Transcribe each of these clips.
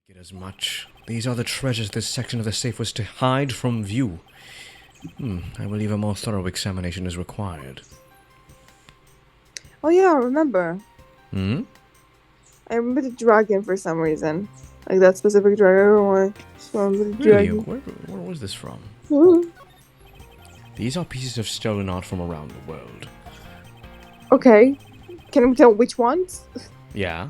Get as much. These are the treasures this section of the safe was to hide from view. I believe a more thorough examination is required. Oh yeah, I remember. Hmm? I remember the dragon for some reason. Like that specific dragon. I don't know why. So I remember the Really? dragon. Where was this from? Mhm. These are pieces of stolen art from around the world. Okay. Can we tell which ones? Yeah?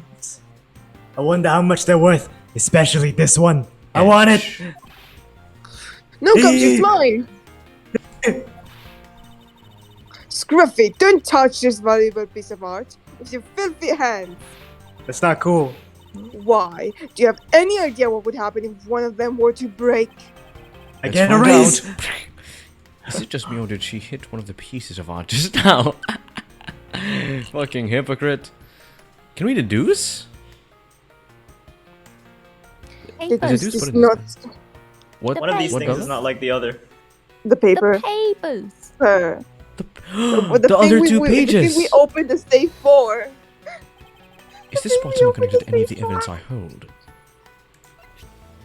I wonder how much they're worth, especially this one. I want it! Shh. No, Coach, it's mine! Scruffy, don't touch this valuable piece of art with your filthy hands. That's not cool. Why? Do you have any idea what would happen if one of them were to break? I Let's get a find raise! out. Is it just me or did she hit one of the pieces of art just now? Fucking hypocrite. Can we deduce? It Is it is juice? What it's is not What? One of these what things Bella? is not like the other. the paper. The papers. The other two The pages! thing we opened the safe for. Is this spot somehow connected to any of the evidence I hold?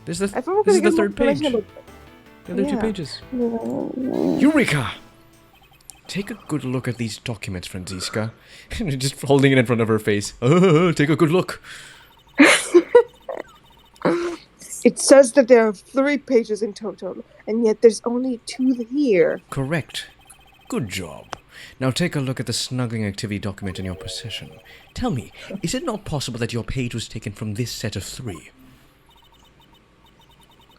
This is I the, thought we were this is gonna the get more third page. information The other two Yeah. pages. about. Eureka! Take a good look at these documents, Franziska. Just holding it in front of her face. Take a good look. It says that there are 3 pages in total, and yet there's only 2 here. Correct. Good job. Now take a look at the snuggling activity document in your possession. Tell me, is it not possible that your page was taken from this set of 3?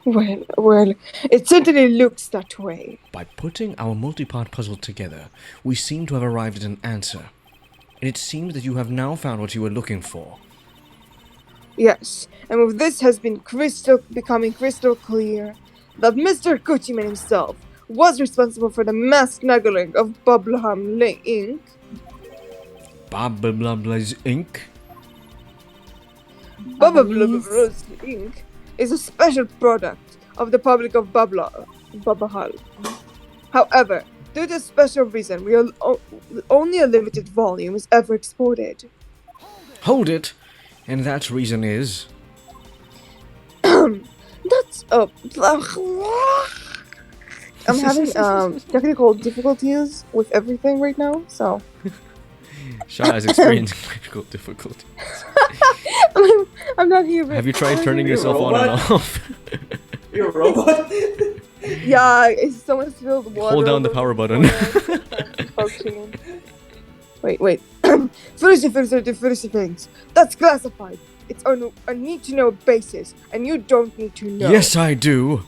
Well, it certainly looks that way. By putting our multi-part puzzle together, we seem to have arrived at an answer. And it seems that you have now found what you were looking for. Yes, and with this has been becoming crystal clear that Mr. Kuchiman himself was responsible for the mass snuggling of Bubblegum Inc. Blaze Inc. Bubblegum Inc. is a special product of the public of Bubbahal. However, due to a special reason, only a limited volume is ever exported. Hold it! And that reason is... That's I'm having technical difficulties with everything right now, so Shah is experiencing technical difficulty. I'm not here. Have you tried turning yourself on and off? You're a robot? Yeah, it's someone spilled water. Hold down the over power button. functioning. Wait. First things. That's classified. It's on a need-to-know basis, and you don't need to know. Yes, I do.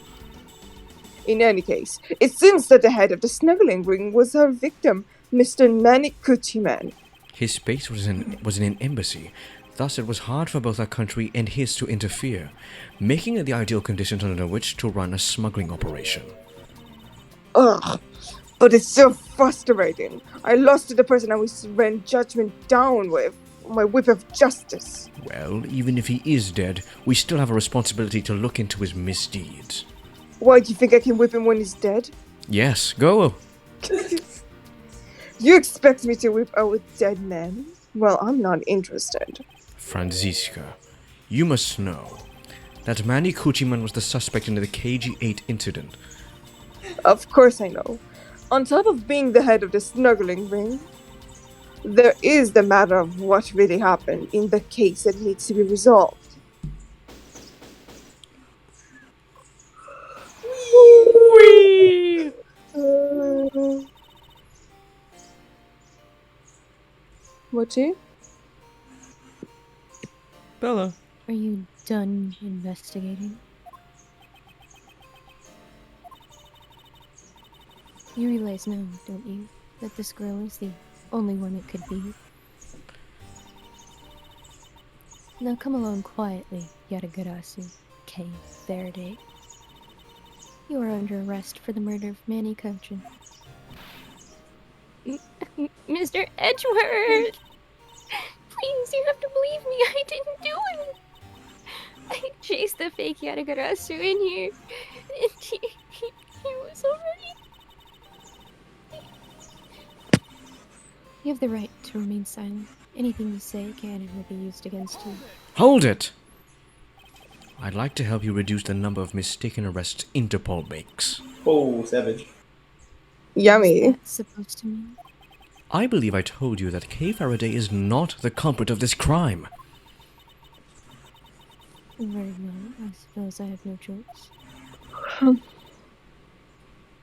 In any case, it seems that the head of the snuggling ring was our victim, Mr. Manic Kuchiman. His base was in an embassy. Thus, it was hard for both our country and his to interfere, making it the ideal conditions under which to run a smuggling operation. Ugh, but it's so frustrating. I lost to the person I was ran judgment down with, my whip of justice. Well, even if he is dead, we still have a responsibility to look into his misdeeds. Why, do you think I can whip him when he's dead? Yes, go. You expect me to whip out a dead man? Well, I'm not interested. Franziska, you must know that Manny Kuchiman was the suspect in the KG-8 incident. Of course I know. On top of being the head of the snuggling ring, there is the matter of what really happened in the case that needs to be resolved. Mochi? Bella. Are you done investigating? You realize now, don't you, that this girl is the only one it could be? Now come along quietly, Yatagarasu K. Verde. You are under arrest for the murder of Manny Kochin. Mr. Edgeworth! Please, you have to believe me, I didn't do it! I chased the fake Yatagarasu in here, and he was already... You have the right to remain silent. Anything you say can and will be used against you. Hold it! I'd like to help you reduce the number of mistaken arrests Interpol makes. Oh, savage. Yummy. What's that supposed to mean? I believe I told you that Kay Faraday is not the culprit of this crime. Very well, I suppose I have no choice.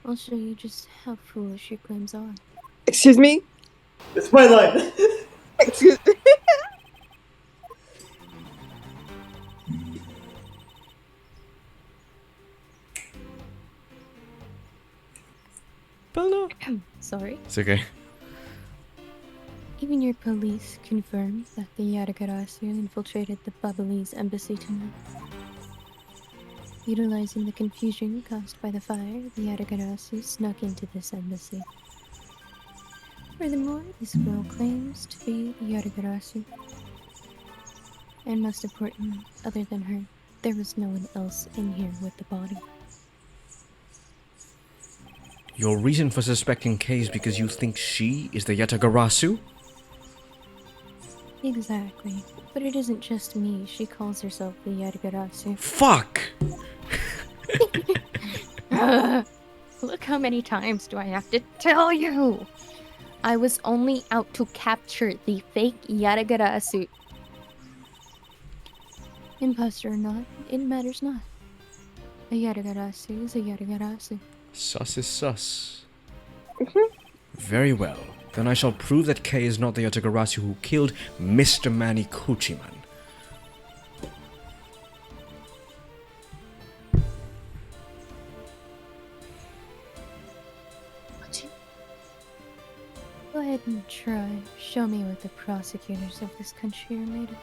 I'll show you just how foolish your claims are. Excuse me? It's my line. Excuse me? Bella. Sorry. It's okay. Even your police confirmed that the Yatagarasu infiltrated the Babalese embassy tonight. Utilizing the confusion caused by the fire, the Yatagarasu snuck into this embassy. Furthermore, this girl claims to be the Yatagarasu. And most importantly, other than her, there was no one else in here with the body. Your reason for suspecting Kay is because you think she is the Yatagarasu? Exactly. But it isn't just me. She calls herself the Yatagarasu. Fuck! Look how many times do I have to tell you? I was only out to capture the fake Yatagarasu. Imposter or not, it matters not. A Yatagarasu is a Yatagarasu. Sus is sus. Very well. Then I shall prove that Kay is not the Yatagarasu who killed Mr. Manny Kuchiman. Go ahead and try. Show me what the prosecutors of this country are made of.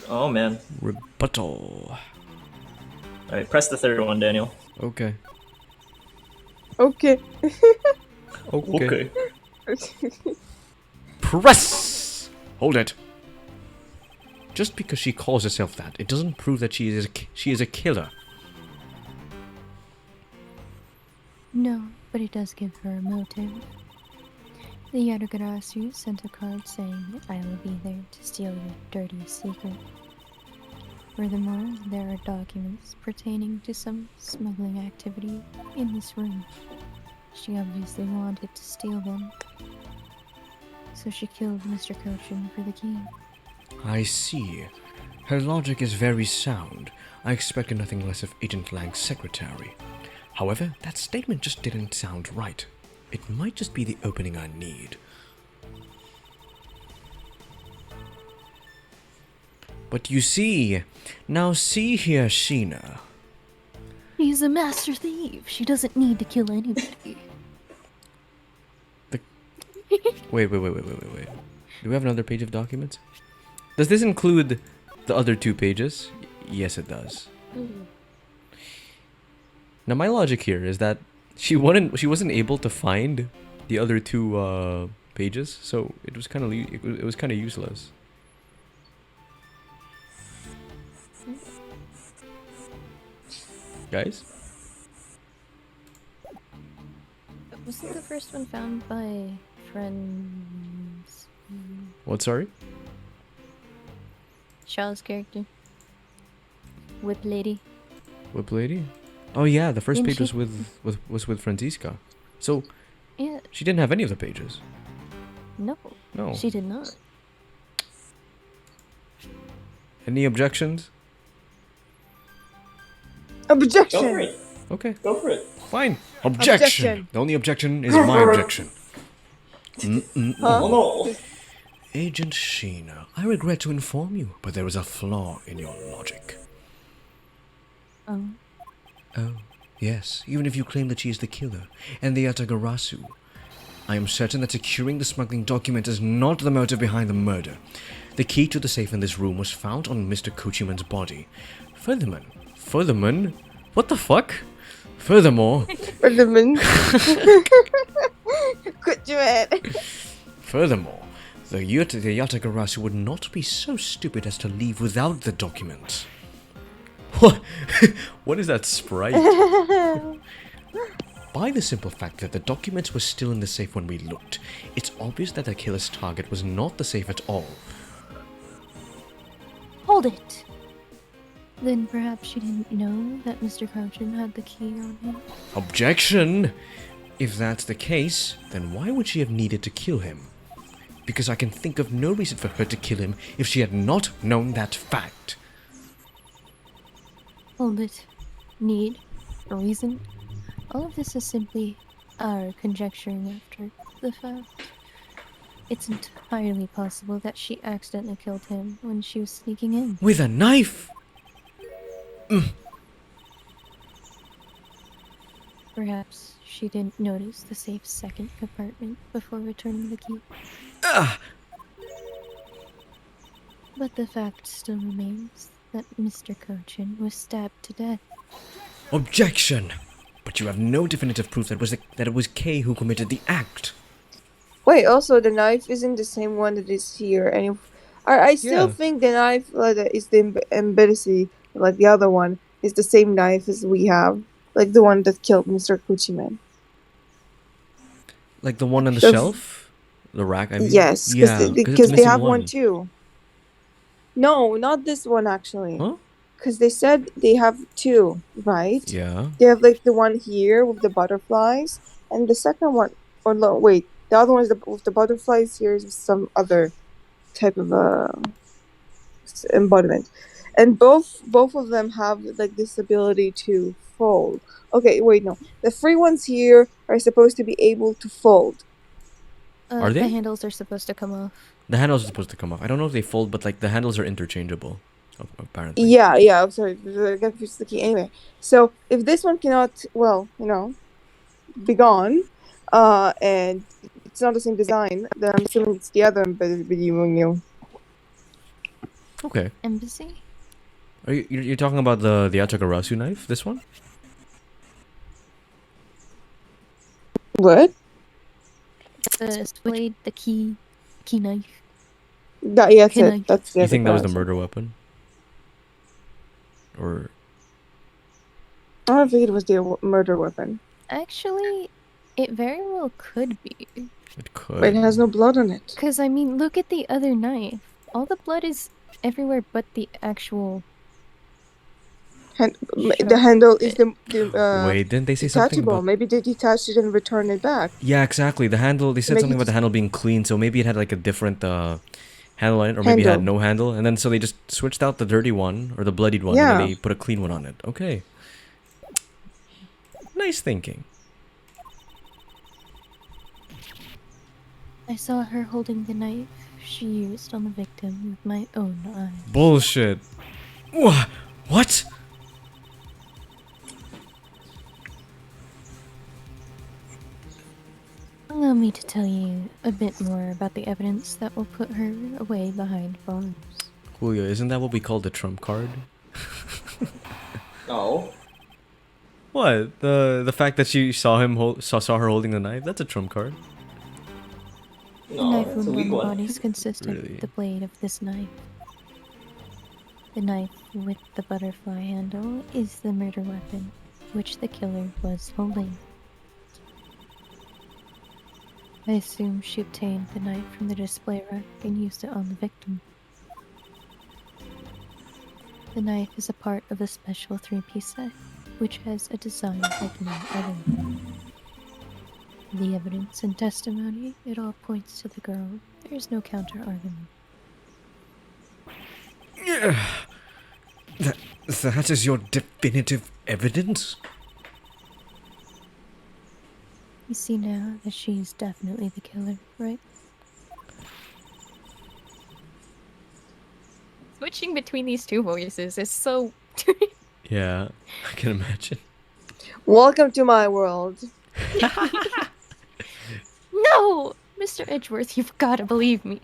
Oh man. Rebuttal. Alright, press the third one, Daniel. Okay. Okay. Okay. Press! Hold it. Just because she calls herself that, it doesn't prove that she is a killer. No, but it does give her a motive. The Yatagarasu sent a card saying, I will be there to steal your dirtiest secret. Furthermore, there are documents pertaining to some smuggling activity in this room. She obviously wanted to steal them. So she killed Mr. Cochin for the key. I see. Her logic is very sound. I expected nothing less of Agent Lang's secretary. However, that statement just didn't sound right. It might just be the opening I need. But you see, now see here, Sheena. She's a master thief. She doesn't need to kill anybody. Wait. Do we have another page of documents? Does this include the other 2 pages? Yes, it does. Now, my logic here is that she wasn't able to find the other 2 pages, so it was kind of useless. Guys, Wasn't the first one found by friends? what? Sorry. Shaw's character? Whip Lady? Whip lady? Oh yeah, the first Didn't page she- was with Francisca. So Yeah, she didn't have any of the pages. no. No. She did not. Any objections? Go for Objection! it. Okay, Go for it. fine. Objection. Objection. The only objection is my objection. Huh? Oh no. Agent Sheena, I regret to inform you, but there is a flaw in your logic. Oh. Oh, yes, even if you claim that she is the killer and the Yatagarasu, I am certain that securing the smuggling document is not the motive behind the murder. The key to the safe in this room was found on Mr. Kuchiman's body. Furthermore, what the fuck? Furthermore, Furthermore. Quit your head. Furthermore, the Yatagarasu would not be so stupid as to leave without the document. What? What is that sprite? By the simple fact that the documents were still in the safe when we looked, it's obvious that the killer's target was not the safe at all. Hold it! Then perhaps she didn't know that Mr. Crouchin had the key on him. Objection! If that's the case, then why would she have needed to kill him? Because I can think of no reason for her to kill him if she had not known that fact. Hold it. Need? A reason? All of this is simply our conjecturing after the fact. It's entirely possible that she accidentally killed him when she was sneaking in. With a knife? Perhaps she didn't notice the safe's second compartment before returning the key. Ah! But the fact still remains that Mr. Cochin was stabbed to death. Objection! But you have no definitive proof that it was Kay who committed the act. Wait, also the knife isn't the same one that is here, and I still Yeah. think the knife that is the embassy, like the other one, is the same knife as we have, like the one that killed Mr. Kuchiman. Like the one on the The f- shelf? The rack, I mean? Yes, Yeah, because it's they missing have one too. No, not this one actually. Huh? Because they said they have two, right? Yeah. They have like the one here with the butterflies, and the second one, or no, wait, the other one is with the butterflies. Here is some other type of embodiment, and both of them have like this ability to fold. Okay, wait, no, the free ones here are supposed to be able to fold. Are they? The handles are supposed to come off. The handles are supposed to come off. I don't know if they fold, but like the handles are interchangeable. Apparently. Yeah, I'm sorry, I got confused with the key. Anyway, so if this one cannot, well, be gone, and it's not the same design, then I'm assuming it's the other embedded video. Okay. Embassy? Are you're talking about the Atagarasu knife? This one? What? The blade, the key knife. Yeah, that's Can it. I- That's the You other think that was the class. murder weapon? Or I don't think it was the murder weapon. Actually, it very well could be. it could. But it has no blood on it. Because, I mean, look at the other knife. All the blood is everywhere but the actual... The handle is the Wait, didn't they say something detachable. about? Maybe they detached it and returned it back. Yeah, exactly. The handle. They said Maybe something about the just- handle being clean, so maybe it had like a different handle on it, or maybe it had Handle. no handle, and then so they just switched out the dirty one or the bloodied one, Yeah. and then they put a clean one on it. Okay. Nice thinking. I saw her holding the knife she used on the victim with my own eyes. Bullshit. What? Allow me to tell you a bit more about the evidence that will put her away behind bars. Julio, isn't that what we call the trump card? No. What? The fact that she saw her holding the knife? That's a trump card. The No, knife it's a wound on weak the one. bodies consisted Really? of the blade of this knife. The knife with the butterfly handle is the murder weapon, which the killer was holding. I assume she obtained the knife from the display rack and used it on the victim. The knife is a part of a special 3-piece set, which has a design like no other. The evidence and testimony, it all points to the girl. There's no counter-argument. That is your definitive evidence? You see now that she's definitely the killer, right? Switching between these two voices is so... Yeah, I can imagine. Welcome to my world. No! Mr. Edgeworth, you've gotta believe me.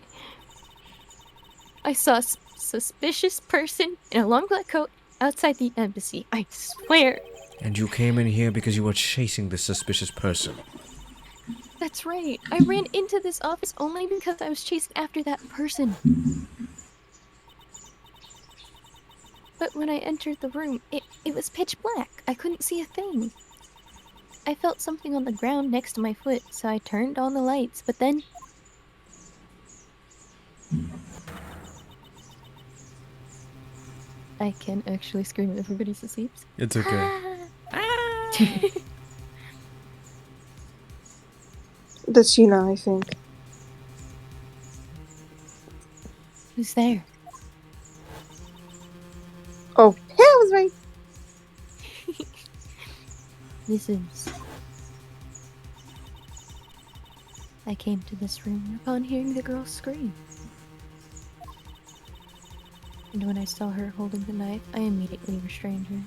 I saw a suspicious person in a long black coat outside the embassy. I swear. And you came in here because you were chasing this suspicious person. That's right. I ran into this office only because I was chasing after that person. But when I entered the room, it was pitch black. I couldn't see a thing. I felt something on the ground next to my foot, so I turned on the lights, but then... I can actually scream if everybody's asleep. It's okay. That's Sheena, I think. Who's there? Oh, yeah, I was right. This is... I came to this room upon hearing the girl scream. And when I saw her holding the knife, I immediately restrained her.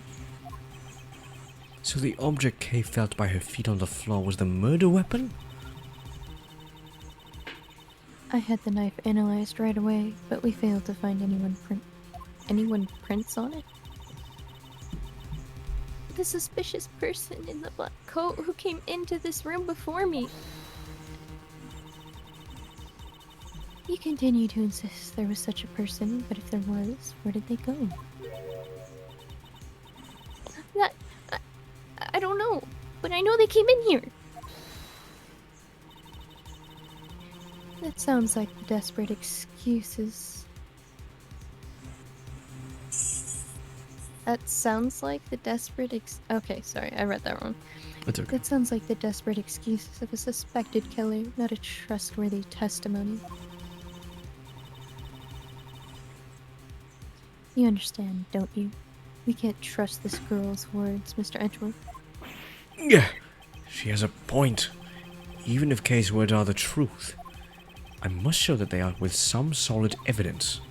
So the object Kay felt by her feet on the floor was the murder weapon? I had the knife analyzed right away, but we failed to find anyone prints on it. The suspicious person in the black coat who came into this room before me. You continue to insist there was such a person, but if there was, where did they go? I don't know, but I know they came in here. That sounds like the desperate excuses. That sounds like the desperate Okay, sorry, I read that wrong. It's okay. That sounds like the desperate excuses of a suspected killer, not a trustworthy testimony. You understand, don't you? We can't trust this girl's words, Mr. Edgeworth. Yeah, she has a point. Even if Kay's words are the truth, I must show that they are with some solid evidence.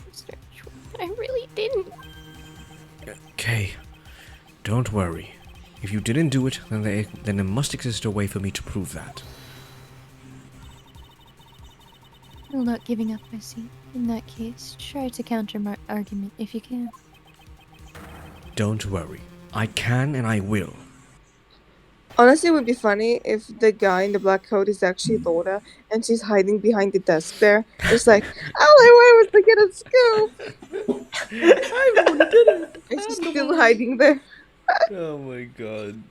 Mr. Edgeworth, I really didn't. Kay, don't worry. If you didn't do it, then there must exist a way for me to prove that. Well, not giving up, I see. In that case, try to counter my argument if you can. Don't worry. I can and I will. Honestly, it would be funny if the guy in the black coat is actually Laura and she's hiding behind the desk there. It's like, all I wanted was to get a scoop. I'm the one who did it. And she's still hiding there. Oh my god.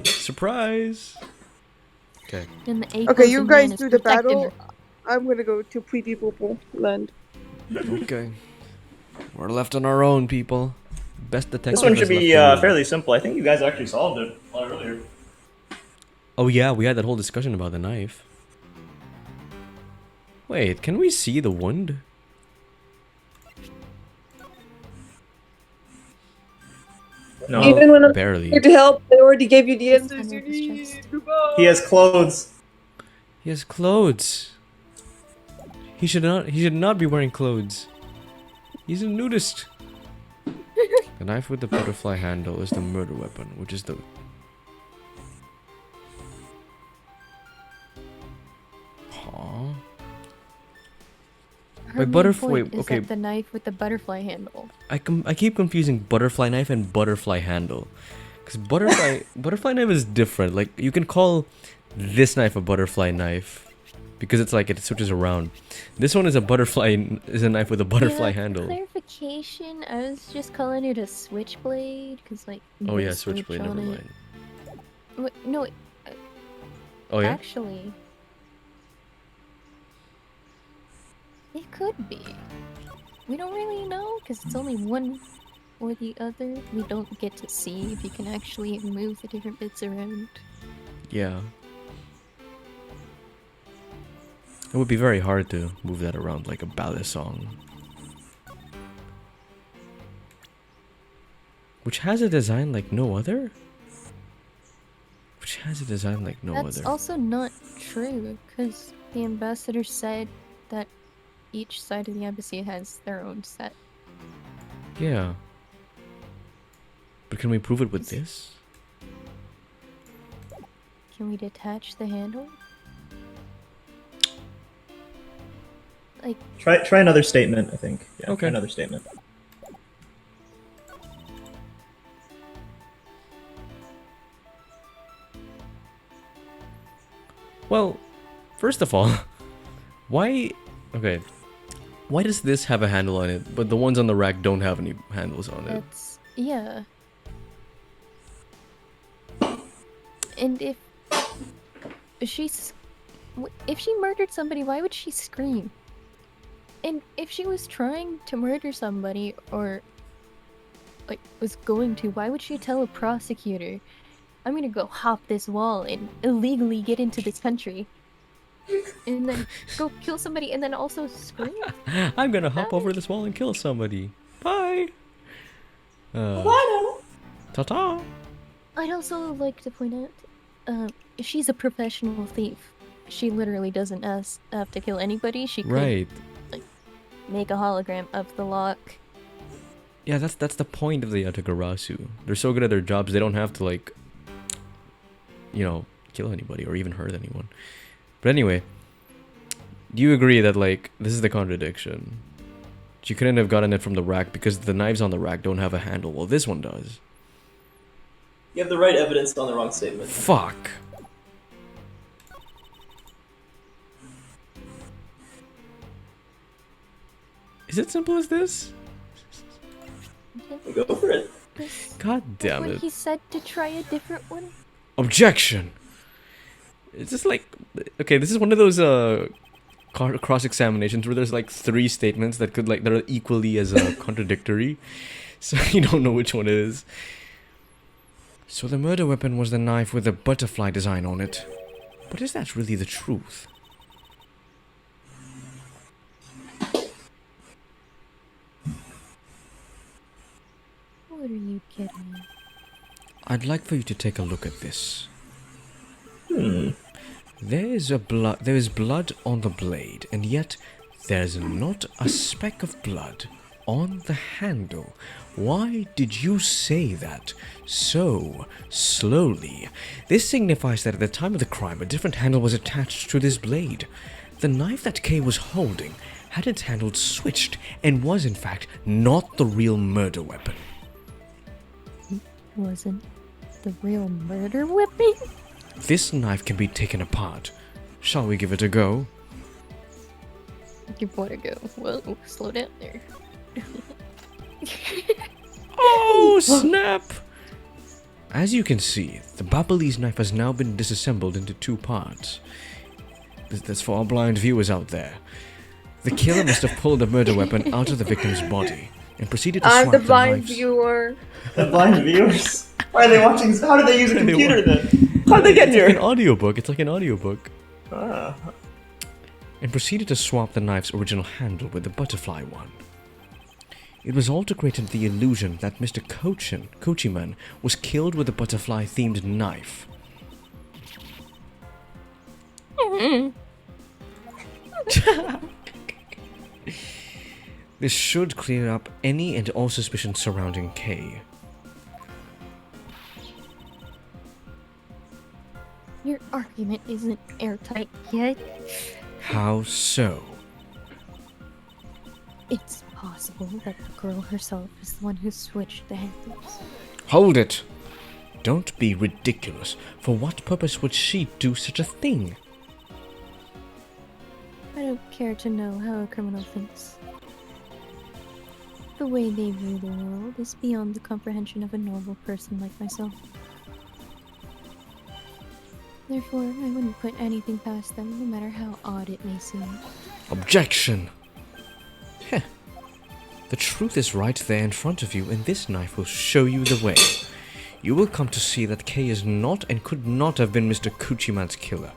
Surprise. Okay. Then the Okay, you A-posing guys man is do the protecting battle. her. I'm gonna go to Pretty Purple Land. Okay. We're left on our own, people. Best detective. This one has should be left alone. fairly simple. I think you guys actually solved it a lot earlier. Oh yeah, we had that whole discussion about the knife. Wait, can we see the wound? No, Even when I'm Barely. here to help, they already gave you the It's answers under you his chest. need. Goodbye. he has clothes. He has clothes. He should not be wearing clothes. He's a nudist. The knife with the butterfly handle is the murder weapon, which is the... Huh? Her Wait, main butterfly- point is okay. that the knife with the butterfly handle. I keep confusing butterfly knife and butterfly handle. Because butterfly knife is different. Like, you can call this knife a butterfly knife. Because it's like, it switches around. This one is a knife with a butterfly Yeah, for handle. clarification, I was just calling it a switchblade, because, like, Oh no yeah, switch switchblade, on never it. mind. No, Oh yeah? actually, it could be. We don't really know, because it's only one or the other. We don't get to see if you can actually move the different bits around. Yeah. It would be very hard to move that around like a ballet song. Which has a design like no other? Which has a design like no That's other. also not true, because the ambassador said that each side of the embassy has their own set. Yeah. But can we prove it with this? Can we detach the handle? Like, Try another statement, I think. Yeah, Okay. try another statement. Well, first of all, why... Okay. Why does this have a handle on it, but the ones on the rack don't have any handles on it? that's... yeah. And if she's... if she murdered somebody, why would she scream? And if she was trying to murder somebody or like was going to, why would she tell a prosecutor, I'm gonna go hop this wall and illegally get into this country and then go kill somebody and then also scream? I'm gonna hop over this wall and kill somebody. Bye. Ta-ta. I'd also like to point out, she's a professional thief. She literally doesn't have to kill anybody. She could Right. make a hologram of the lock. Yeah, that's the point of the Yatagarasu. They're so good at their jobs, they don't have to, like, kill anybody or even hurt anyone. But anyway, do you agree that, like, this is the contradiction? She couldn't have gotten it from the rack because the knives on the rack don't have a handle. Well, this one does. You have the right evidence on the wrong statement. Fuck. Is it simple as this? Go for it. God damn When it. he said to try a different one. Objection! It's just like... Okay, this is one of those cross-examinations where there's like 3 statements that could, like, that are equally as contradictory. So you don't know which one it is. So the murder weapon was the knife with the butterfly design on it. But is that really the truth? What are you getting at? I'd like for you to take a look at this. Hmm. There is blood on the blade, and yet there's not a speck of blood on the handle. Why did you say that so slowly? This signifies that at the time of the crime, a different handle was attached to this blade. The knife that Kay was holding had its handle switched and was in fact not the real murder weapon. Wasn't the real murder weapon? This knife can be taken apart. Shall we give it a go? You wanna go? Whoa, slow down there. Oh, snap! As you can see, the Babalese knife has now been disassembled into 2 parts. That's for our blind viewers out there. The killer must have pulled the murder weapon out of the victim's body and proceeded to I'm swap the the blind knives. viewer. The blind viewers. Why are they watching? How did they use a They computer wa- then? How did they get It's like here? an audiobook. It's like an audiobook. Ah. And proceeded to swap the knife's original handle with the butterfly one. It was all to create the illusion that Mr. Kochiman was killed with a butterfly-themed knife. This should clear up any and all suspicions surrounding Kay. Your argument isn't airtight yet. How so? It's possible that the girl herself is the one who switched the handles. Hold it! Don't be ridiculous. For what purpose would she do such a thing? I don't care to know how a criminal thinks. The way they view the world is beyond the comprehension of a normal person like myself. Therefore, I wouldn't put anything past them, no matter how odd it may seem. Objection! Heh. The truth is right there in front of you, and this knife will show you the way. You will come to see that Kay is not and could not have been Mr. Kuchiman's killer.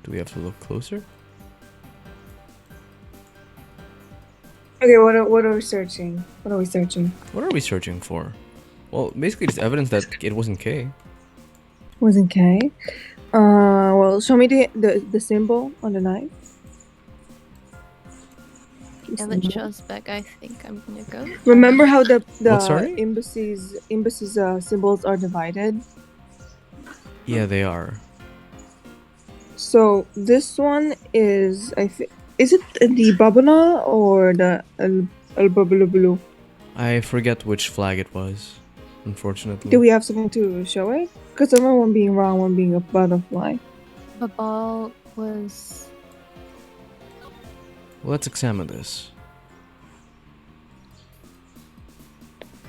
Do we have to look closer? Okay, what are we searching? What are we searching? What are we searching for? Well, basically just evidence that it wasn't Kay. Wasn't K. Well, show me the symbol on the knife. Now that show's back, I think I'm gonna go. Remember how the What, sorry? embassies symbols are divided? Yeah, they are. So this one is is it the Babana or the El Babulubulu? I forget which flag it was, unfortunately. Do we have something to show it? Because I remember one being round, one being a butterfly. The ball was... Well, let's examine this.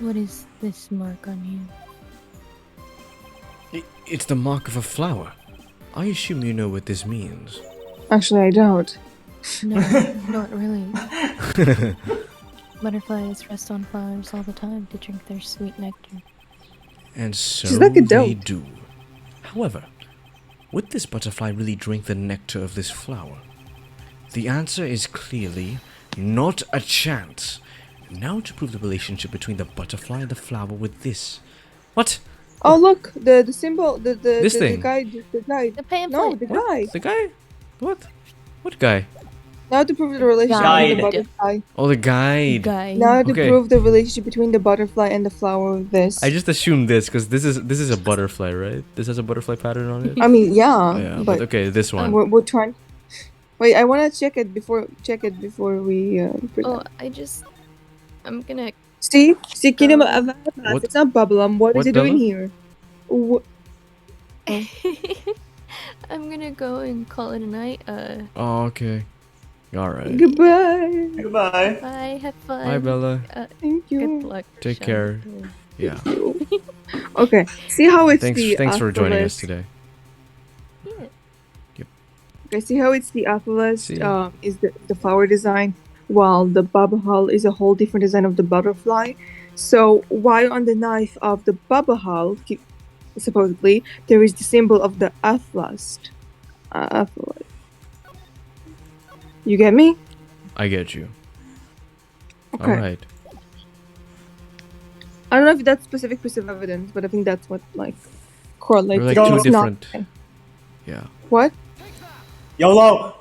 What is this mark on you? It's the mark of a flower. I assume you know what this means. Actually, I don't. No, not really. Butterflies rest on flowers all the time to drink their sweet nectar. And so She's like a they dope. do. However, would this butterfly really drink the nectar of this flower? The answer is clearly not a chance. Now to prove the relationship between the butterfly and the flower with this. What? Oh look, the symbol, This the thing. guide, the guide. The pamphlet. No, the What? guide. The guy? What? What guy? Now to prove the relationship Guide. between the butterfly. Oh, the guide. Guy. Now to Okay. prove the relationship between the butterfly and the flower with this. I just assumed this because this is a butterfly, right? This has a butterfly pattern on it. I mean, yeah, Yeah, but okay, this one. we're trying. Wait, I want to check it before we. Oh, I'm gonna. See, Kingdom of What- Ablaze. It's not bubblegum. What is what, it doing Bella? here? Wh- I'm gonna go and call it a night. Oh, okay. All right. Goodbye. Goodbye. Bye, have fun. Bye, Bella. Thank you. Good luck. Take Sean. care. Yeah. Okay. See how it's Thanks. the. Thanks for joining us alphabet- today. Yeah. Okay. See how it's the alphabet. See. Is the flower design, while the bubble hull is a whole different design of the butterfly. So while on the knife of the bubble hull, supposedly there is the symbol of the atlas. Atlas. You get me? I get you. Okay. All right. I don't know if that's specific piece of evidence, but I think that's what like correlates. They're like Go. two It's not- different. Yeah. What? YOLO!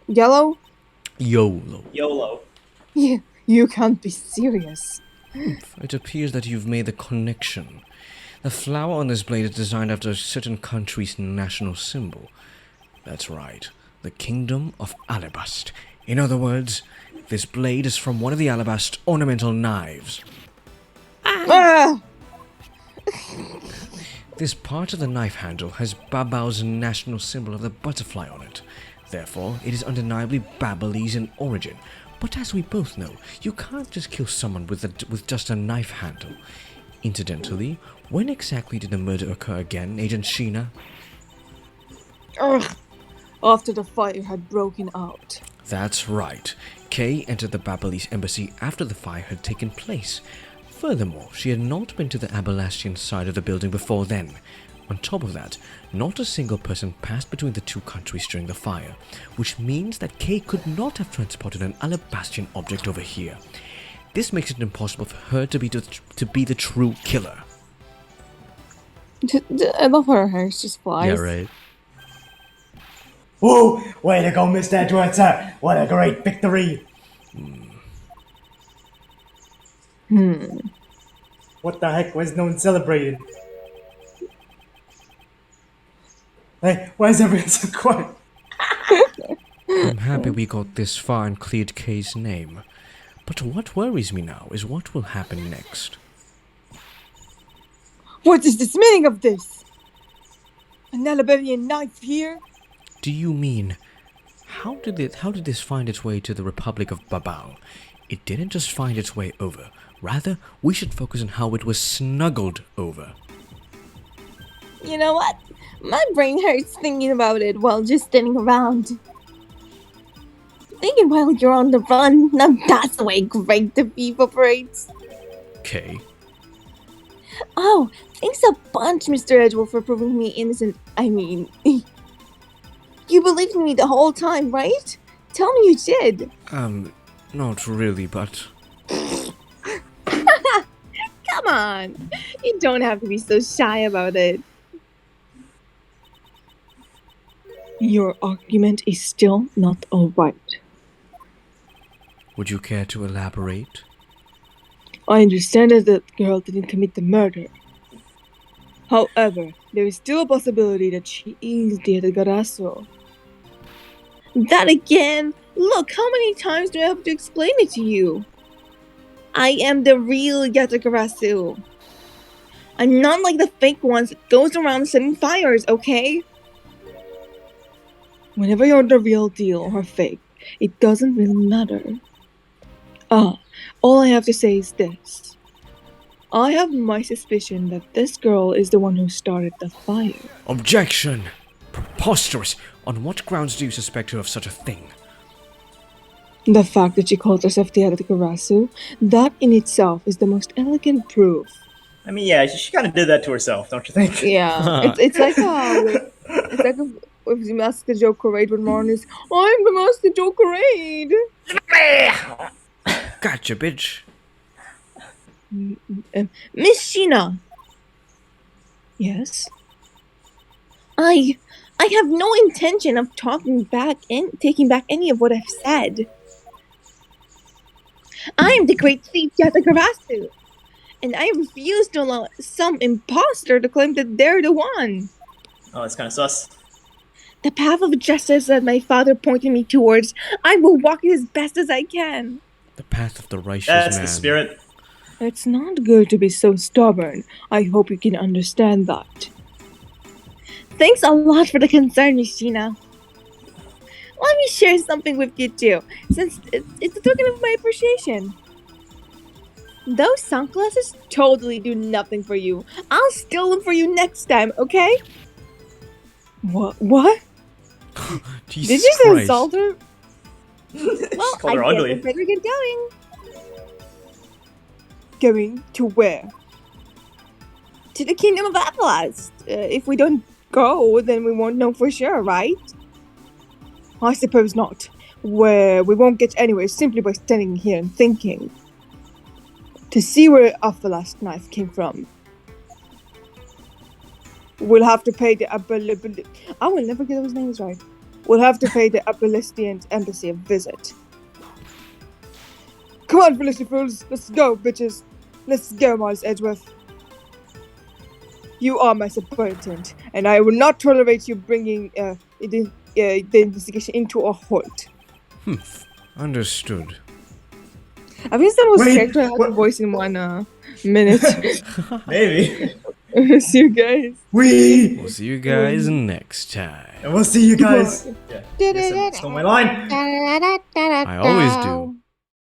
Yellow? YOLO. YOLO. Yeah, you can't be serious. It appears that you've made the connection. The flower on this blade is designed after a certain country's national symbol. That's right, the Kingdom of Alabast. In other words, this blade is from one of the Alabast ornamental knives. Ah! This part of the knife handle has Babao's national symbol of the butterfly on it. Therefore, it is undeniably Babalese in origin. But as we both know, you can't just kill someone with just a knife handle. Incidentally, when exactly did the murder occur again, Agent Sheena? Ugh. After the fire had broken out. That's right. Kay entered the Babalese embassy after the fire had taken place. Furthermore, she had not been to the Abalastian side of the building before then. On top of that, not a single person passed between the two countries during the fire, which means that Kay could not have transported an Alabastian object over here. This makes it impossible for her to be the true killer. I love how her hair just flies. Yeah, right. Woo! Way to go, Mr. Edward, sir! What a great victory! What the heck was no one celebrating? Hey, why is everyone so quiet? I'm happy we got this far and cleared Kay's name. But what worries me now is what will happen next. What is the meaning of this? An Alabamian knife here? Do you mean, how did this find its way to the Republic of Babao? It didn't just find its way over. Rather, we should focus on how it was snuggled over. You know what? My brain hurts thinking about it while just standing around. Thinking while you're on the run, now that's the way great defeat operates. Kay, Oh, thanks a bunch, Mr. Edgewell, for proving me innocent. I mean, you believed me the whole time, right? Tell me you did. not really, but Come on. You don't have to be so shy about it. Your argument is still not alright. would you care to elaborate? I understand that the girl didn't commit the murder. However, there is still a possibility that she is the Garasso. That again? Look, how many times do I have to explain it to you? I am the real Yatagarasu. I'm not like the fake ones that goes around setting fires, okay? Whenever you're the real deal or fake, it doesn't really matter. All I have to say is this. I have my suspicion that this girl is the one who started the fire. Objection! Preposterous! On what grounds do you suspect her of such a thing? The fact that she calls herself the Yatagarasu, that in itself is the most elegant proof. I mean, yeah, she kind of did that to herself, don't you think? Yeah, it's like if the Master Jokerade when Ron is, I'm the Master Jokerade! Gotcha, bitch. Miss Sheena! Yes? I have no intention of taking back any of what I've said. I am the great thief Yatagarasu, and I refuse to allow some imposter to claim that they're the one. Oh, that's kind of sus. The path of justice that my father pointed me towards, I will walk it as best as I can. The path of the righteous That's man. the spirit. It's not good to be so stubborn. I hope you can understand that. Thanks a lot for the concern, Miss Sheena. Let me share something with you too, since it's a token of my appreciation. Those sunglasses totally do nothing for you. I'll steal them for you next time, okay? What? Jesus Did you just Christ. insult her? Well, called her I guess ugly. I better get going. Going to where? To the Kingdom of Ablaze. If we don't go, then we won't know for sure, right? I suppose not. Where we won't get anywhere simply by standing here and thinking. To see where our last knife came from, we'll have to pay the I will never get those names right. We'll have to pay the Abelistian embassy a visit. Come on, Felicity fools, let's go, bitches. Let's go, Miles Edgeworth. You are my subordinate, and I will not tolerate you bringing the investigation into a halt. Understood. I think it's the most Wait, characterized what? voice in 1 minute. Maybe. See you guys. We'll see you guys next time. And we'll see you guys. Yeah. Yes, I stole my line. I always do.